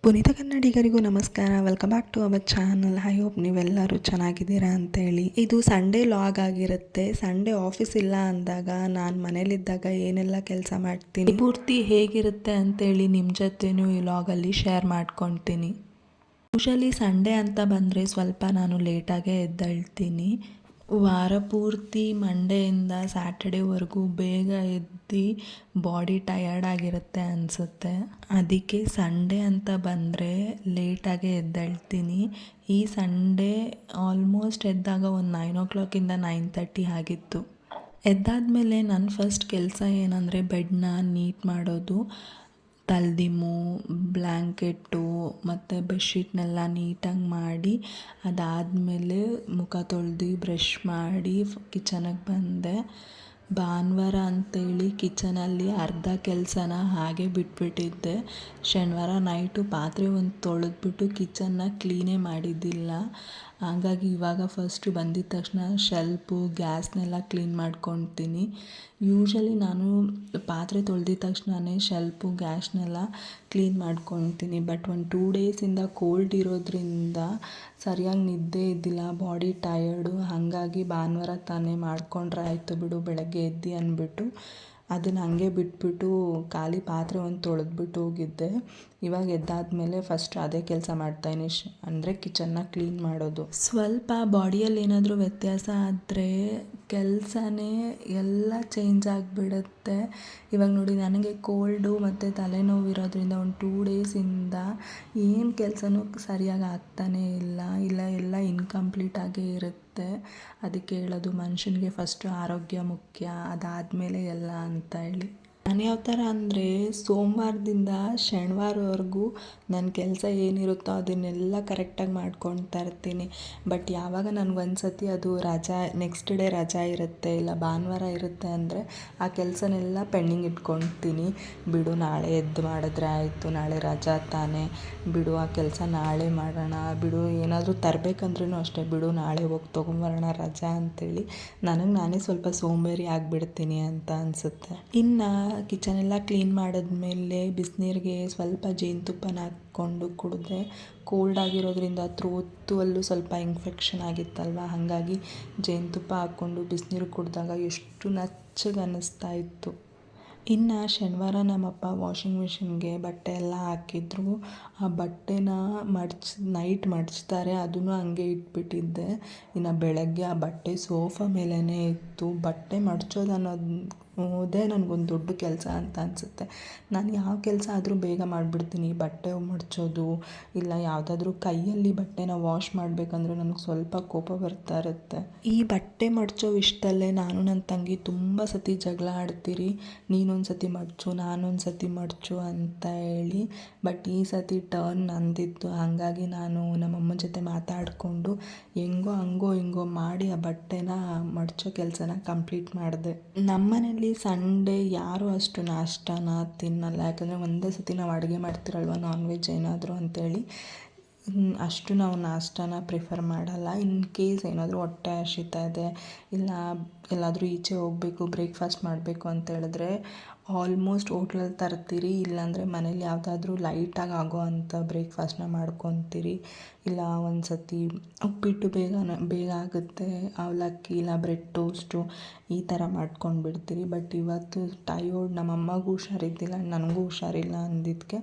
ಪುನೀತ ಕನ್ನಡಿಗರಿಗೂ ನಮಸ್ಕಾರ. Welcome back to our channel. I hope ನೀವೆಲ್ಲರೂ ಚೆನ್ನಾಗಿದ್ದೀರಾ ಅಂತೇಳಿ. ಇದು ಸಂಡೇ ಲಾಗ್ ಆಗಿರುತ್ತೆ. ಸಂಡೇ ಆಫೀಸ್ ಇಲ್ಲ ಅಂದಾಗ ನಾನು ಮನೇಲಿದ್ದಾಗ ಏನೆಲ್ಲ ಕೆಲಸ ಮಾಡ್ತೀನಿ ಪೂರ್ತಿ ಹೇಗಿರುತ್ತೆ ಅಂತೇಳಿ ನಿಮ್ಮ ಜೊತೆನೂ ಈ ಲಾಗಲ್ಲಿ ಶೇರ್ ಮಾಡ್ಕೊತೀನಿ. ಯೂಶಲಿ ಸಂಡೇ ಅಂತ ಬಂದರೆ ಸ್ವಲ್ಪ ನಾನು ಲೇಟಾಗೇ ಎದ್ದೇಳ್ತೀನಿ. ವಾರ ಪೂರ್ತಿ ಮಂಡೆಯಿಂದ ಸ್ಯಾಟರ್ಡೇವರೆಗೂ ಬೇಗ ಎದ್ದು ಬಾಡಿ ಟಯರ್ಡ್ ಆಗಿರುತ್ತೆ ಅನಿಸುತ್ತೆ. ಅದಕ್ಕೆ ಸಂಡೇ ಅಂತ ಬಂದರೆ ಲೇಟಾಗೇ ಎದ್ದೇಳ್ತೀನಿ. ಈ ಸಂಡೇ ಆಲ್ಮೋಸ್ಟ್ ಎದ್ದಾಗ ಒಂದು 9 o'clock 9:30 ಆಗಿತ್ತು. ಎದ್ದಾದಮೇಲೆ ನನ್ನ ಫಸ್ಟ್ ಕೆಲಸ ಏನಂದರೆ ಬೆಡ್ನ ನೀಟ್ ಮಾಡೋದು. ತಲೆದಿಂಬು, ಬ್ಲ್ಯಾಂಕೆಟ್ಟು ಮತ್ತು ಬೆಡ್ಶೀಟ್ನೆಲ್ಲ ನೀಟಾಗಿ ಮಾಡಿ ಅದಾದಮೇಲೆ ಮುಖ ತೊಳೆದು ಬ್ರಷ್ ಮಾಡಿ ಕಿಚನಿಗೆ ಬಂದೆ. ಭಾನುವಾರ ಅಂತೇಳಿ ಕಿಚನಲ್ಲಿ ಅರ್ಧ ಕೆಲಸನ ಹಾಗೆ ಬಿಟ್ಬಿಟ್ಟಿದ್ದೆ. ಶನಿವಾರ ನೈಟು ಪಾತ್ರೆ ಒಂದು ತೊಳೆದ್ಬಿಟ್ಟು ಕಿಚನ್ನ ಕ್ಲೀನೇ ಮಾಡಿದ್ದಿಲ್ಲ. ಹಾಗಾಗಿ ಇವಾಗ ಫಸ್ಟು ಬಂದಿದ್ದ ತಕ್ಷಣ ಶೆಲ್ಫು ಗ್ಯಾಸ್ನೆಲ್ಲ ಕ್ಲೀನ್ ಮಾಡ್ಕೊತೀನಿ. ಯೂಶಲಿ ನಾನು ಪಾತ್ರೆ ತೊಳೆದಿದ್ದ ತಕ್ಷಣವೇ ಶೆಲ್ಫು ಗ್ಯಾಸ್ನೆಲ್ಲ ಕ್ಲೀನ್ ಮಾಡ್ಕೊತೀನಿ. ಬಟ್ ಒಂದು 2 ಡೇಸಿಂದ ಕೋಲ್ಡ್ ಇರೋದ್ರಿಂದ ಸರಿಯಾಗಿ ನಿದ್ದೆ ಇದ್ದಿಲ್ಲ, ಬಾಡಿ ಟಯರ್ಡು. ಹಾಗಾಗಿ ಭಾನುವಾರ ತಾನೇ ಮಾಡಿಕೊಂಡ್ರೆ ಆಯಿತು ಬಿಡು ಬೆಳಗ್ಗೆ ಎದ್ದು ಅಂದ್ಬಿಟ್ಟು ಅದನ್ನು ಹಾಗೆ ಬಿಟ್ಬಿಟ್ಟು ಖಾಲಿ ಪಾತ್ರೆ ಒಂದು ತೊಳೆದ್ಬಿಟ್ಟು ಹೋಗಿದ್ದೆ. ಇವಾಗ ಎದ್ದಾದಮೇಲೆ ಫಸ್ಟ್ ಅದೇ ಕೆಲಸ ಮಾಡ್ತಾಯಿನಿ, ಅಂದರೆ ಕಿಚನ್ನ ಕ್ಲೀನ್ ಮಾಡೋದು. ಸ್ವಲ್ಪ ಬಾಡಿಯಲ್ಲಿ ಏನಾದರೂ ವ್ಯತ್ಯಾಸ ಆದರೆ ಕೆಲಸನೇ ಎಲ್ಲ ಚೇಂಜ್ ಆಗಿಬಿಡುತ್ತೆ. ಇವಾಗ ನೋಡಿ, ನನಗೆ ಕೋಲ್ಡು ಮತ್ತು ತಲೆನೋವು ಇರೋದ್ರಿಂದ ಒಂದು 2 ಡೇಸಿಂದ ಏನು ಕೆಲಸನೂ ಸರಿಯಾಗಿ ಆಗ್ತಾನೇ ಇಲ್ಲ ಎಲ್ಲ ಇನ್ಕಂಪ್ಲೀಟಾಗೇ ಇರುತ್ತೆ. ಅದಕ್ಕೆ ಹೇಳೋದು ಮನುಷ್ಯನಿಗೆ ಫಸ್ಟು ಆರೋಗ್ಯ ಮುಖ್ಯ, ಅದಾದಮೇಲೆ ಎಲ್ಲ ಅಂತ ಹೇಳಿ. ನಾನು ಯಾವ ಥರ ಅಂದರೆ ಸೋಮವಾರದಿಂದ ಶನಿವಾರವರೆಗೂ ನನ್ನ ಕೆಲಸ ಏನಿರುತ್ತೋ ಅದನ್ನೆಲ್ಲ ಕರೆಕ್ಟಾಗಿ ಮಾಡ್ಕೊಳ್ತಾ ಇರ್ತೀನಿ. ಬಟ್ ಯಾವಾಗ ನನಗೊಂದು ಸತಿ ಅದು ರಜಾ, ನೆಕ್ಸ್ಟ್ ಡೇ ರಜಾ ಇರುತ್ತೆ ಇಲ್ಲ ಭಾನುವಾರ ಇರುತ್ತೆ ಅಂದರೆ ಆ ಕೆಲಸನೆಲ್ಲ ಪೆಂಡಿಂಗ್ ಇಟ್ಕೊಳ್ತೀನಿ. ಬಿಡು ನಾಳೆ ಎದ್ದು ಮಾಡಿದ್ರೆ ಆಯಿತು, ನಾಳೆ ರಜಾ ತಾನೇ, ಬಿಡು ಆ ಕೆಲಸ ನಾಳೆ ಮಾಡೋಣ, ಬಿಡು ಏನಾದರೂ ತರಬೇಕಂದ್ರೂ ಅಷ್ಟೇ, ಬಿಡು ನಾಳೆ ಹೋಗಿ ತೊಗೊಂಬರೋಣ ರಜಾ ಅಂತೇಳಿ ನನಗೆ ನಾನೇ ಸ್ವಲ್ಪ ಸೋಂಬೇರಿ ಆಗಿಬಿಡ್ತೀನಿ ಅಂತ ಅನಿಸುತ್ತೆ. ಇನ್ನು ಕಿಚನೆಲ್ಲ ಕ್ಲೀನ್ ಮಾಡಿದ್ಮೇಲೆ ಬಿಸಿನೀರಿಗೆ ಸ್ವಲ್ಪ ಜೇನುತುಪ್ಪನ ಹಾಕ್ಕೊಂಡು ಕುಡಿದ್ರೆ ಕೋಲ್ಡ್ ಆಗಿರೋದ್ರಿಂದ ಥ್ರೋತು ಅಲ್ಲೂ ಸ್ವಲ್ಪ ಇನ್ಫೆಕ್ಷನ್ ಆಗಿತ್ತಲ್ವ, ಹಾಗಾಗಿ ಜೇನುತುಪ್ಪ ಹಾಕ್ಕೊಂಡು ಬಿಸಿನೀರು ಕುಡಿದಾಗ ಎಷ್ಟು ನಚ್ಚಗೆ ಅನ್ನಿಸ್ತಾ ಇತ್ತು. ಇನ್ನು ಶನಿವಾರ ನಮ್ಮಪ್ಪ ವಾಷಿಂಗ್ ಮಿಷಿನ್ಗೆ ಬಟ್ಟೆ ಎಲ್ಲ ಹಾಕಿದ್ರು. ಆ ಬಟ್ಟೆನ ನೈಟ್ ಮಡಚ್ತಾರೆ, ಅದನ್ನು ಹಂಗೆ ಇಟ್ಬಿಟ್ಟಿದ್ದೆ. ಇನ್ನು ಬೆಳಗ್ಗೆ ಆ ಬಟ್ಟೆ ಸೋಫಾ ಮೇಲೇ ಇತ್ತು. ಬಟ್ಟೆ ಮಡಚೋದು ಅನ್ನೋದೇ ನನಗೊಂದು ದೊಡ್ಡ ಕೆಲಸ ಅಂತ ಅನಿಸುತ್ತೆ. ನಾನು ಯಾವ ಕೆಲಸ ಆದರೂ ಬೇಗ ಮಾಡಿಬಿಡ್ತೀನಿ. ಬಟ್ಟೆ ಮಡಚೋದು ಇಲ್ಲ ಯಾವುದಾದ್ರೂ ಕೈಯಲ್ಲಿ ಬಟ್ಟೆನ ವಾಶ್ ಮಾಡಬೇಕಂದ್ರೆ ನನಗೆ ಸ್ವಲ್ಪ ಕೋಪ ಬರ್ತಾ ಇರುತ್ತೆ. ಈ ಬಟ್ಟೆ ಮಡಚೋ ವಿಷಯದಲ್ಲೇ ನಾನು ನನ್ನ ತಂಗಿ ತುಂಬ ಸತಿ ಜಗಳ ಆಡ್ತೀರಿ. ನೀನೊಂದು ಸತಿ ಮಡಚು, ನಾನೊಂದು ಸತಿ ಮಡಚು ಅಂತ ಹೇಳಿ. ಬಟ್ ಈ ಸತಿ ಟರ್ನ್ ನಂದಿತ್ತು. ಹಾಗಾಗಿ ನಾನು ನಮ್ಮಮ್ಮನ ಜೊತೆ ಮಾತಾಡಿಕೊಂಡು ಹೆಂಗೋ ಹಿಂಗೋ ಮಾಡಿ ಆ ಬಟ್ಟೆನ ಮಡಚೋ ಕೆಲಸನ ಕಂಪ್ಲೀಟ್ ಮಾಡಿದೆ. ನಮ್ಮನೇಲಿ ಸಂಡೇ ಯಾರೂ ಅಷ್ಟು ನಾಷ್ಟಾನ ತಿನ್ನಲ್ಲ. ಯಾಕಂದರೆ ಒಂದೇ ಸತಿ ನಾವು ಅಡುಗೆ ಮಾಡ್ತಿರಲ್ವ, ನಾನ್ ವೆಜ್ ಏನಾದರೂ ಅಂತೇಳಿ ಅಷ್ಟು ನಾವು ನಾಷ್ಟಾನ ಪ್ರಿಫರ್ ಮಾಡಲ್ಲ. ಇನ್ ಕೇಸ್ ಏನಾದರೂ ಹೊಟ್ಟೆ ಹಸಿತಾ ಇದೆ ಇಲ್ಲ ಎಲ್ಲಾದರೂ ಈಚೆ ಹೋಗಬೇಕು, ಬ್ರೇಕ್ಫಾಸ್ಟ್ ಮಾಡಬೇಕು ಅಂತ ಹೇಳಿದ್ರೆ ಆಲ್ಮೋಸ್ಟ್ ಹೋಟ್ಲಲ್ಲಿ ತರ್ತೀರಿ. ಇಲ್ಲಾಂದರೆ ಮನೇಲಿ ಯಾವುದಾದ್ರೂ ಲೈಟಾಗಿ ಆಗೋ ಅಂಥ ಬ್ರೇಕ್ಫಾಸ್ಟ್ನ ಮಾಡ್ಕೊತೀರಿ. ಇಲ್ಲ ಒಂದು ಸತಿ ಉಪ್ಪಿಟ್ಟು ಬೇಗ ಆಗುತ್ತೆ, ಅವಲಕ್ಕಿ ಇಲ್ಲ ಬ್ರೆಡ್ ಟೋಸ್ಟು ಈ ಥರ ಮಾಡ್ಕೊಂಡು ಬಿಡ್ತೀರಿ. ಬಟ್ ಇವತ್ತು ಟಯರ್ಡ್, ನಮ್ಮಮ್ಮಗೂ ಹುಷಾರಿದ್ದಿಲ್ಲ, ನನಗೂ ಹುಷಾರಿಲ್ಲ ಅಂದಿದ್ದಕ್ಕೆ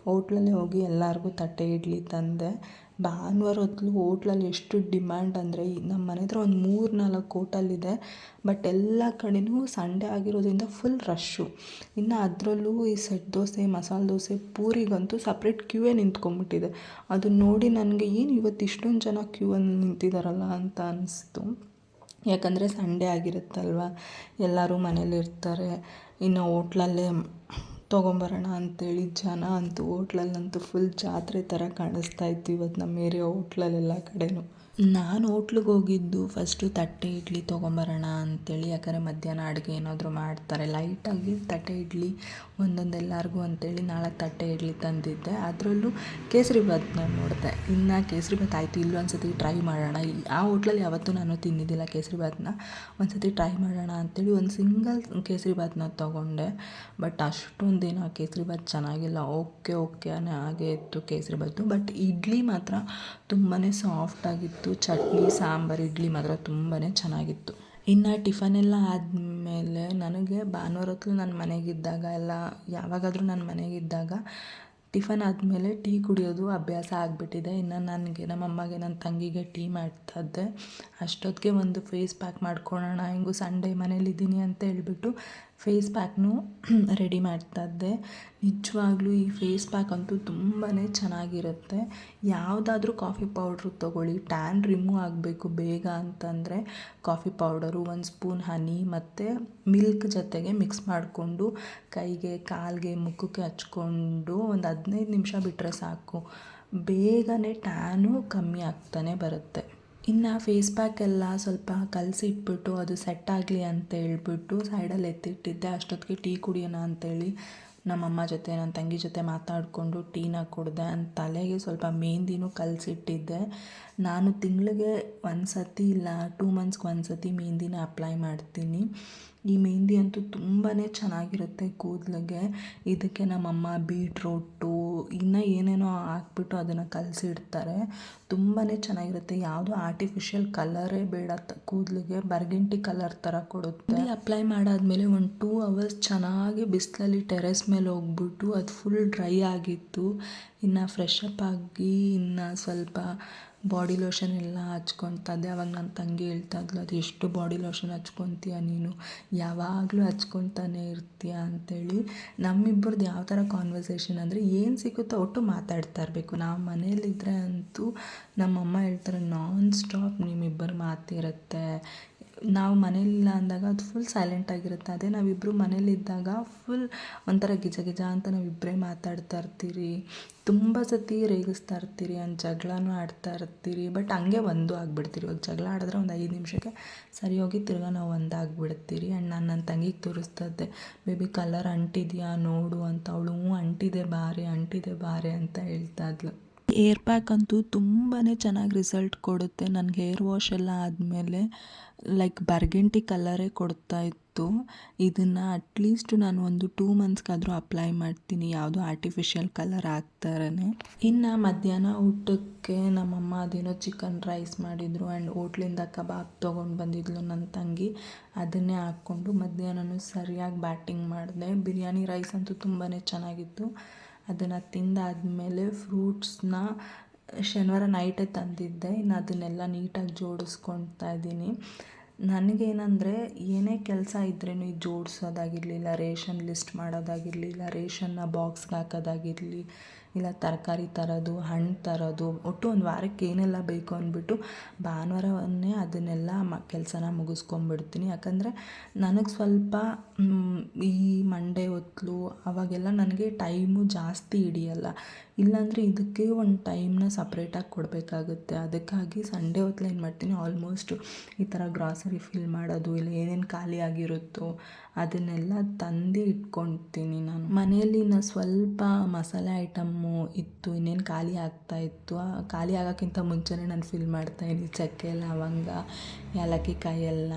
ಹೋಟ್ಲಲ್ಲಿ ಹೋಗಿ ಎಲ್ಲರಿಗೂ ತಟ್ಟೆ ಇಡ್ಲಿ ತಂದೆ. ಭಾನುವಾರ ಹೊತ್ತು ಹೋಟ್ಲಲ್ಲಿ ಎಷ್ಟು ಡಿಮ್ಯಾಂಡ್ ಅಂದರೆ, ನಮ್ಮ ಮನೆ ಹತ್ರ ಒಂದು 3-4 ಹೋಟೆಲಿದೆ. ಬಟ್ ಎಲ್ಲ ಕಡೆಯೂ ಸಂಡೇ ಆಗಿರೋದ್ರಿಂದ ಫುಲ್ ರಶ್ಶು. ಇನ್ನು ಅದರಲ್ಲೂ ಈ ಸೆಟ್ ದೋಸೆ, ಮಸಾಲೆ ದೋಸೆ, ಪೂರಿಗಂತೂ ಸಪ್ರೇಟ್ ಕ್ಯೂವೇ ನಿಂತ್ಕೊಂಡ್ಬಿಟ್ಟಿದೆ. ಅದನ್ನ ನೋಡಿ ನನಗೆ ಏನು ಇವತ್ತು ಇಷ್ಟೊಂದು ಜನ ಕ್ಯೂವಲ್ಲಿ ನಿಂತಿದ್ದಾರಲ್ಲ ಅಂತ ಅನಿಸ್ತು. ಯಾಕಂದರೆ ಸಂಡೇ ಆಗಿರುತ್ತಲ್ವ, ಎಲ್ಲರೂ ಮನೇಲಿರ್ತಾರೆ. ಇನ್ನು ಹೋಟ್ಲಲ್ಲೇ ತೊಗೊಂಬರೋಣ ಅಂತೇಳಿ ಜನ ಅಂತೂ ಹೋಟ್ಲಲ್ಲಂತೂ ಫುಲ್ ಜಾತ್ರೆ ಥರ ಕಾಣಿಸ್ತಾ ಇತ್ತು ಇವತ್ತು ನಮ್ಮ ಏರಿಯಾ ಹೋಟ್ಲಲ್ಲೆಲ್ಲ ಕಡೆನೂ. ನಾನು ಹೋಟ್ಲಿಗೆ ಹೋಗಿದ್ದು ಫಸ್ಟು ತಟ್ಟೆ ಇಡ್ಲಿ ತೊಗೊಂಬರೋಣ ಅಂತೇಳಿ. ಯಾಕಂದರೆ ಮಧ್ಯಾಹ್ನ ಅಡುಗೆ ಏನಾದರೂ ಮಾಡ್ತಾರೆ, ಲೈಟಾಗಿ ತಟ್ಟೆ ಇಡ್ಲಿ ಒಂದೊಂದು ಎಲ್ಲರಿಗೂ ಅಂತೇಳಿ 4 ತಟ್ಟೆ ಇಡ್ಲಿ ತಂದಿದ್ದೆ. ಅದರಲ್ಲೂ ಕೇಸರಿ ಬಾತ್ ನೋಡಿದೆ. ಇನ್ನು ಕೇಸರಿಬಾತ್ ಆಯಿತು. ಇಲ್ಲೂ ಒಂದು ಸತಿ ಟ್ರೈ ಮಾಡೋಣ. ಆ ಹೋಟ್ಲಲ್ಲಿ ಯಾವತ್ತೂ ನಾನು ತಿಂದಿದ್ದಿಲ್ಲ ಕೇಸರಿಬಾತನ್ನ. ಒಂದು ಸತಿ ಟ್ರೈ ಮಾಡೋಣ ಅಂಥೇಳಿ ಒಂದು ಸಿಂಗಲ್ ಕೇಸರಿಬಾತನ್ನ ತೊಗೊಂಡೆ. ಬಟ್ ಅಷ್ಟೊಂದೇನು ಆ ಕೇಸರಿಬಾತ್ ಚೆನ್ನಾಗಿಲ್ಲ. ಓಕೆ ಹಾಗೆ ಇತ್ತು ಕೇಸರಿಬಾತು. ಬಟ್ ಇಡ್ಲಿ ಮಾತ್ರ ತುಂಬಾ ಸಾಫ್ಟಾಗಿತ್ತು. ಚಟ್ನಿ ಸಾಂಬಾರು ಇಡ್ಲಿ ಮಾತ್ರ ತುಂಬಾ ಚೆನ್ನಾಗಿತ್ತು. ಇನ್ನು ಟಿಫನೆಲ್ಲ ಆದಮೇಲೆ ನನಗೆ ಭಾನುವಾರ ಹೊತ್ತು ನನ್ನ ಮನೆಗಿದ್ದಾಗ ಯಾವಾಗಾದರೂ ನನ್ನ ಮನೆಗಿದ್ದಾಗ ಟಿಫನ್ ಆದಮೇಲೆ ಟೀ ಕುಡಿಯೋದು ಅಭ್ಯಾಸ ಆಗಿಬಿಟ್ಟಿದೆ. ಇನ್ನು ನನಗೆ ನಮ್ಮ ಅಮ್ಮಗೆ ನನ್ನ ತಂಗಿಗೆ ಟೀ ಮಾಡ್ತಾಯಿದ್ದೆ. ಅಷ್ಟೊತ್ತಿಗೆ ಒಂದು ಫೇಸ್ ಪ್ಯಾಕ್ ಮಾಡ್ಕೊಳ್ಳೋಣ, ಹೆಂಗೂ ಸಂಡೇ ಮನೇಲಿದ್ದೀನಿ ಅಂತ ಹೇಳ್ಬಿಟ್ಟು ಫೇಸ್ ಪ್ಯಾಕ್ನೂ ರೆಡಿ ಮಾಡ್ತಾಯಿದ್ದೆ. ನಿಜವಾಗ್ಲೂ ಈ ಫೇಸ್ ಪ್ಯಾಕ್ ಅಂತೂ ತುಂಬಾ ಚೆನ್ನಾಗಿರುತ್ತೆ. ಯಾವುದಾದ್ರೂ ಕಾಫಿ ಪೌಡ್ರು ತೊಗೊಳ್ಳಿ, ಟ್ಯಾನ್ ರಿಮೂವ್ ಆಗಬೇಕು ಬೇಗ ಅಂತಂದರೆ ಕಾಫಿ ಪೌಡರು, 1 ಸ್ಪೂನ್ ಹನಿ ಮತ್ತು ಮಿಲ್ಕ್ ಜೊತೆಗೆ ಮಿಕ್ಸ್ ಮಾಡಿಕೊಂಡು ಕೈಗೆ, ಕಾಲಿಗೆ, ಮುಖಕ್ಕೆ ಹಚ್ಕೊಂಡು ಒಂದು 15 ನಿಮಿಷ ಬಿಟ್ಟರೆ ಸಾಕು. ಬೇಗನೆ ಟ್ಯಾನು ಕಮ್ಮಿ ಆಗ್ತಾನೆ ಬರುತ್ತೆ. ಇನ್ನು ಫೇಸ್ ಪ್ಯಾಕೆಲ್ಲ ಸ್ವಲ್ಪ ಕಲಸಿಟ್ಬಿಟ್ಟು ಅದು ಸೆಟ್ ಆಗಲಿ ಅಂತ ಹೇಳ್ಬಿಟ್ಟು ಸೈಡಲ್ಲಿ ಎತ್ತಿಟ್ಟಿದ್ದೆ. ಅಷ್ಟೊತ್ತಿಗೆ ಟೀ ಕುಡಿಯೋಣ ಅಂತೇಳಿ ನಮ್ಮಮ್ಮ ಜೊತೆ ನನ್ನ ತಂಗಿ ಜೊತೆ ಮಾತಾಡಿಕೊಂಡು ಟೀನ ಕುಡಿದೆ. ತಲೆಗೆ ಸ್ವಲ್ಪ ಮೆಹಂದಿನೂ ಕಲಸಿಟ್ಟಿದ್ದೆ. ನಾನು ತಿಂಗಳಿಗೆ 1 ಸತಿ ಇಲ್ಲ 2 ಮಂತ್ಸ್ಗೆ 1 ಸತಿ ಮೆಹಂದಿನ ಅಪ್ಲೈ ಮಾಡ್ತೀನಿ. ಈ ಮೆಹಂದಿ ಅಂತೂ ತುಂಬಾ ಚೆನ್ನಾಗಿರುತ್ತೆ ಕೂದಲಿಗೆ. ಇದಕ್ಕೆ ನಮ್ಮಮ್ಮ ಬೀಟ್ರೋಟು ಇನ್ನೂ ಏನೇನೋ ಹಾಕ್ಬಿಟ್ಟು ಅದನ್ನು ಕಲಸಿಡ್ತಾರೆ. ತುಂಬಾ ಚೆನ್ನಾಗಿರುತ್ತೆ. ಯಾವುದೋ ಆರ್ಟಿಫಿಷಿಯಲ್ ಕಲರೇ ಬೇಡ, ಕೂದಲಿಗೆ ಬರ್ಗೆಂಟಿ ಕಲರ್ ಥರ ಕೊಡುತ್ತೆ. ಅಪ್ಲೈ ಮಾಡಾದಮೇಲೆ ಒಂದು 2 ಅವರ್ಸ್ ಚೆನ್ನಾಗಿ ಬಿಸಿಲಲ್ಲಿ ಟೆರೆಸ್ ಮೇಲೆ ಹೋಗ್ಬಿಟ್ಟು ಅದು ಫುಲ್ ಡ್ರೈ ಆಗಿತ್ತು. ಇನ್ನು ಫ್ರೆಶ್ ಅಪ್ ಆಗಿ ಇನ್ನು ಸ್ವಲ್ಪ ಬಾಡಿ ಲೋಷನ್ ಎಲ್ಲ ಹಚ್ಕೊತಾ ಇದ್ದೆ. ಆವಾಗ ನನ್ನ ತಂಗಿ ಹೇಳ್ತಾ ಇದ್ಲು, ಅದು ಎಷ್ಟು ಬಾಡಿ ಲೋಷನ್ ಹಚ್ಕೊತೀಯ ನೀನು, ಯಾವಾಗಲೂ ಹಚ್ಕೊತಾನೆ ಇರ್ತೀಯ ಅಂತೇಳಿ. ನಮ್ಮಿಬ್ಬರದ್ದು ಯಾವ ಥರ ಕಾನ್ವರ್ಸೇಷನ್ ಅಂದರೆ ಏನು ಸಿಗುತ್ತೋ ಒಟ್ಟು ಮಾತಾಡ್ತಾ ಇರಬೇಕು. ನಾವು ಮನೇಲಿದ್ದರೆ ಅಂತೂ ನಮ್ಮಮ್ಮ ಹೇಳ್ತಾರೆ, ನಾನ್ ಸ್ಟಾಪ್ ನಿಮ್ಮಿಬ್ಬರು ಮಾತಿರುತ್ತೆ. ನಾವು ಮನೇಲಿಲ್ಲ ಅಂದಾಗ ಅದು ಫುಲ್ ಸೈಲೆಂಟಾಗಿರುತ್ತೆ. ಅದೇ ನಾವಿಬ್ಬರು ಮನೇಲಿದ್ದಾಗ ಫುಲ್ ಒಂಥರ ಗಿಜ ಅಂತ ನಾವಿಬ್ಬರೇ ಮಾತಾಡ್ತಾ ಇರ್ತೀರಿ. ತುಂಬ ಸತಿ ರೇಗಿಸ್ತಾ ಇರ್ತೀರಿ, ಜಗಳನೂ ಆಡ್ತಾ ಇರ್ತೀರಿ. ಬಟ್ ಹಂಗೆ ಒಂದು ಆಗಿಬಿಡ್ತೀರಿ. ಇವಾಗ ಜಗಳ ಆಡಿದ್ರೆ ಒಂದು 5 ನಿಮಿಷಕ್ಕೆ ಸರಿ ಹೋಗಿ ತಿರ್ಗಾ ನಾವು ಒಂದಾಗಿಬಿಡ್ತೀರಿ. ಆ್ಯಂಡ್ ನಾನು ನನ್ನ ತಂಗಿಗೆ ತೋರಿಸ್ತಾ ಇದ್ದೆ, ಬೇಬಿ ಕಲರ್ ಅಂಟಿದೆಯಾ ನೋಡು ಅಂತ. ಅವಳು ಅಂಟಿದೆ ಬಾರೆ ಅಂತ ಹೇಳ್ತಾ ಇದ್ಲು. ಏರ್ ಪ್ಯಾಕ್ ಅಂತೂ ತುಂಬಾ ಚೆನ್ನಾಗಿ ರಿಸಲ್ಟ್ ಕೊಡುತ್ತೆ. ನನಗೆ ಹೇರ್ ವಾಶ್ ಎಲ್ಲ ಆದಮೇಲೆ ಲೈಕ್ ಬರ್ಗೆಂಟಿ ಕಲರೇ ಕೊಡ್ತಾಯಿತ್ತು. ಇದನ್ನು ಅಟ್ಲೀಸ್ಟ್ ನಾನು ಒಂದು 2 ಮಂತ್ಸ್ಗಾದರೂ ಅಪ್ಲೈ ಮಾಡ್ತೀನಿ, ಯಾವುದೋ ಆರ್ಟಿಫಿಷಿಯಲ್ ಕಲರ್ ಹಾಕ್ತಾರೇ. ಇನ್ನು ಮಧ್ಯಾಹ್ನ ಊಟಕ್ಕೆ ನಮ್ಮಮ್ಮ ಅದೇನೋ ಚಿಕನ್ ರೈಸ್ ಮಾಡಿದರು. ಆ್ಯಂಡ್ ಹೋಟ್ಲಿಂದ ಕಬಾಬ್ ತೊಗೊಂಡು ಬಂದಿದ್ಲು ನನ್ನ ತಂಗಿ. ಅದನ್ನೇ ಹಾಕ್ಕೊಂಡು ಮಧ್ಯಾಹ್ನನೂ ಸರಿಯಾಗಿ ಬ್ಯಾಟಿಂಗ್ ಮಾಡಿದೆ. ಬಿರಿಯಾನಿ ರೈಸ್ ಅಂತೂ ತುಂಬಾ ಚೆನ್ನಾಗಿತ್ತು. ಅದನ್ನು ತಿಂದಾದಮೇಲೆ ಫ್ರೂಟ್ಸ್ನ ಶನಿವಾರ ನೈಟೇ ತಂದಿದ್ದೆ. ಇನ್ನು ಅದನ್ನೆಲ್ಲ ನೀಟಾಗಿ ಜೋಡಿಸ್ಕೊಳ್ತಾ ಇದ್ದೀನಿ. ನನಗೇನಂದರೆ ಏನೇ ಕೆಲಸ ಇದ್ರೇನು ಈ ಜೋಡಿಸೋದಾಗಿರಲಿಲ್ಲ, ರೇಷನ್ ಲಿಸ್ಟ್ ಮಾಡೋದಾಗಿರಲಿಲ್ಲ, ರೇಷನ್ನ ಬಾಕ್ಸ್ಗೆ ಹಾಕೋದಾಗಿರಲಿ, ಇಲ್ಲ ತರಕಾರಿ ತರೋದು, ಹಣ್ಣು ತರೋದು, ಒಟ್ಟು ಒಂದು ವಾರಕ್ಕೆ ಏನೆಲ್ಲ ಬೇಕು ಅಂದ್ಬಿಟ್ಟು ಭಾನುವಾರವನ್ನೇ ಅದನ್ನೆಲ್ಲ ಕೆಲಸನ ಮುಗಿಸ್ಕೊಂಬಿಡ್ತೀನಿ. ಯಾಕಂದರೆ ನನಗೆ ಸ್ವಲ್ಪ ಈ ಮಂಡೇ ಹೊತ್ತು ಅವಾಗೆಲ್ಲ ನನಗೆ ಟೈಮು ಜಾಸ್ತಿ ಹಿಡಿಯಲ್ಲ. ಇಲ್ಲಾಂದರೆ ಇದಕ್ಕೆ ಒಂದು ಟೈಮ್ನ ಸಪ್ರೇಟಾಗಿ ಕೊಡಬೇಕಾಗುತ್ತೆ. ಅದಕ್ಕಾಗಿ ಸಂಡೇ ಹೊತ್ತು ಏನು ಮಾಡ್ತೀನಿ, ಆಲ್ಮೋಸ್ಟ್ ಈ ಥರ ಗ್ರಾಸರಿ ಫಿಲ್ ಮಾಡೋದು, ಇಲ್ಲ ಏನೇನು ಖಾಲಿ ಆಗಿರುತ್ತೋ ಅದನ್ನೆಲ್ಲ ತಂದು ಇಟ್ಕೊಳ್ತೀನಿ ನಾನು. ಮನೆಯಲ್ಲಿ ಸ್ವಲ್ಪ ಮಸಾಲೆ ಐಟಮ್ಮು ಇತ್ತು, ಇನ್ನೇನು ಖಾಲಿ ಆಗ್ತಾಯಿತ್ತು. ಖಾಲಿ ಆಗೋಕ್ಕಿಂತ ಮುಂಚೆನೇ ನಾನು ಫಿಲ್ ಮಾಡ್ತಾಯಿದ್ದೀನಿ. ಚಕ್ಕೆ, ಲವಂಗ, ಏಲಕ್ಕಿ ಕಾಯಿ ಎಲ್ಲ.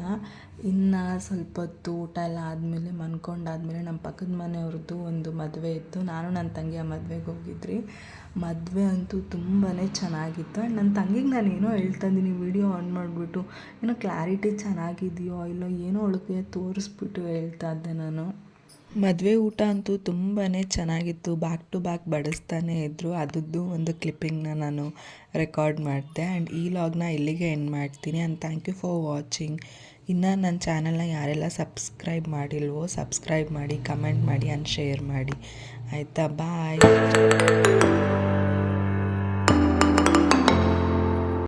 ಇನ್ನು ಸ್ವಲ್ಪ ಹೊತ್ತು ಊಟ ಎಲ್ಲ ಆದಮೇಲೆ ಮನ್ಕೊಂಡಾದಮೇಲೆ ನಮ್ಮ ಪಕ್ಕದ ಮನೆಯವ್ರದ್ದು ಒಂದು ಮದುವೆ ಇತ್ತು. ನಾನು ನನ್ನ ತಂಗಿ ಆ ಮದುವೆಗೆ ಹೋಗಿದ್ರಿ. ಮದುವೆ ಅಂತೂ ತುಂಬಾ ಚೆನ್ನಾಗಿತ್ತು. ಆ್ಯಂಡ್ ನನ್ನ ತಂಗಿಗೆ ನಾನು ಏನೋ ಹೇಳ್ತಾ ಇದ್ದೀನಿ, ವೀಡಿಯೋ ಆನ್ ಮಾಡಿಬಿಟ್ಟು ಏನೋ ಕ್ಲಾರಿಟಿ ಚೆನ್ನಾಗಿದೆಯೋ ಇಲ್ಲೋ ಏನೋ ಅವಳಿಗೆ ತೋರಿಸ್ಬಿಟ್ಟು ಹೇಳ್ತಾ ಇದ್ದೆ ನಾನು. ಮದುವೆ ಊಟ ಅಂತೂ ತುಂಬಾ ಚೆನ್ನಾಗಿತ್ತು. ಬ್ಯಾಕ್ ಟು ಬ್ಯಾಕ್ ಬಡಿಸ್ತಾನೆ ಇದ್ದರು. ಅದದ್ದು ಒಂದು ಕ್ಲಿಪ್ಪಿಂಗ್ನ ನಾನು ರೆಕಾರ್ಡ್ ಮಾಡಿದೆ. ಆ್ಯಂಡ್ ಈ ಲಾಗ್ನ ಇಲ್ಲಿಗೆ ಎಂಡ್ ಮಾಡ್ತೀನಿ. And thank you for watching. ಇನ್ನು ನನ್ನ ಚಾನಲ್ನ ಯಾರೆಲ್ಲ ಸಬ್ಸ್ಕ್ರೈಬ್ ಮಾಡಿಲ್ವೋ ಸಬ್ಸ್ಕ್ರೈಬ್ ಮಾಡಿ, ಕಮೆಂಟ್ ಮಾಡಿ ಆ್ಯಂಡ್ ಶೇರ್ ಮಾಡಿ. ಆಯಿತಾ? ಬಾಯ್.